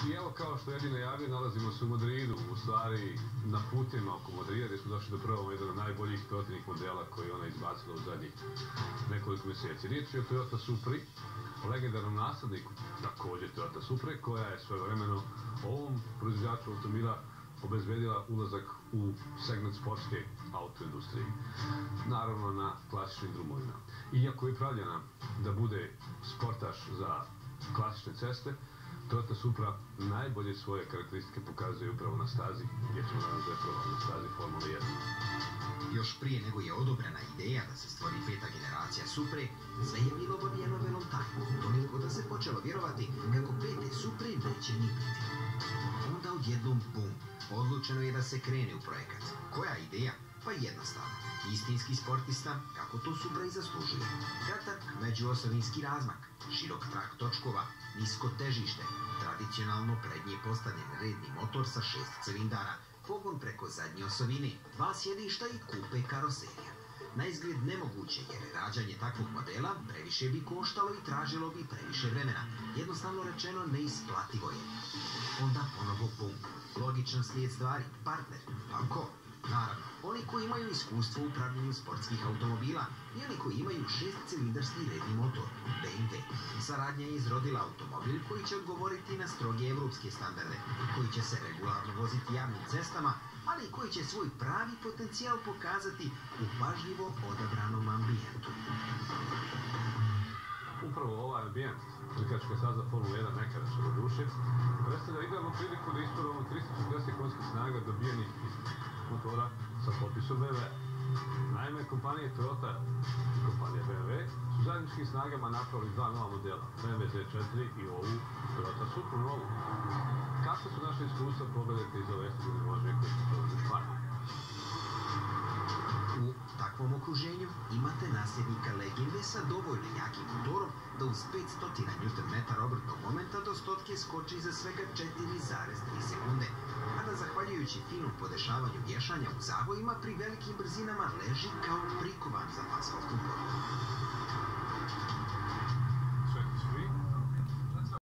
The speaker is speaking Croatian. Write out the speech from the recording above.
I evo, kao što jedine javio, nalazimo se u Madridu, u stvari na putima oko Madrida, gdje smo došli do prvog jedan od najboljih Toyotinih modela koji ona izbacila u zadnjih nekoliko mjeseci. Riječ je o Toyota Supri, legendarnom nasledniku također Toyota Supre, koja je svojevremeno ovom proizvođaču automobila obezbedila ulazak u segment sportske autoindustrije. Naravno na klasičnim drumovima. Iako je pravljena da bude sportaš za klasične ceste, Toyota Supra najbolje svoje karakteristike pokazuje upravo na stazi, gdje ćemo danas zapravo na stazi Formule 1. Još prije nego je odobrena ideja da se stvori peta generacija Supre, sve je bilo obavijeno velom tajnom, toliko da se počelo vjerovati kako pete Supre neće ni biti. Onda odjednom bum, odlučeno je da se krene u projekat. Koja ideja? Pa jednostavno. Istinski sportista, kako to Supra i zaslužuje. Kratak međuosovinski razmak, širok trak točkova, nisko težište, tradicionalno prednje postavljen redni motor sa 6 cilindara, pogon preko zadnje osovine, 2 sjedišta i kupe karoserija. Na izgled nemoguće, jer rađanje takvog modela previše bi koštalo i tražilo bi previše vremena. Jednostavno rečeno, neisplativo je. Onda ponovo bum. Logičan slijed stvari, partner. Pa ko? Naravno, oni koji imaju iskustvo u upravljanju sportskih automobila i oni koji imaju 6-cilindarski redni motor, BMW. Saradnja je izrodila automobil koji će odgovoriti na stroge evropske standarde, koji će se regularno voziti javnim cestama, ali koji će svoj pravi potencijal pokazati u pažljivo odabranom ambijentu. Upravo ovaj ambijent, trkačka staza Formula 1 nekada što do duše, predstavlja idealnu priliku da ispravimo 340 konjskih snaga dobijenih iz motora sa potpisom BMW. Naime, kompanije Toyota i kompanija BMW su zajedničkim snagama napravili dva nova modela, BMW Z4 i ovu Toyota Supru novu. Kako su naše iskustva, pogledajte iz ove estigodne vožnje koje su čovjeli u Španiji. U takvom okruženju imate nasljednika legende sa dovoljno jakim motorom da uz 500 Nm obrtnog momenta do stotke skoči za svega 4,3 sekunde, a da zahvaljujući finom podešavanju vješanja u zavojima pri velikim brzinama leži kao prikovan za asfaltnu poruku.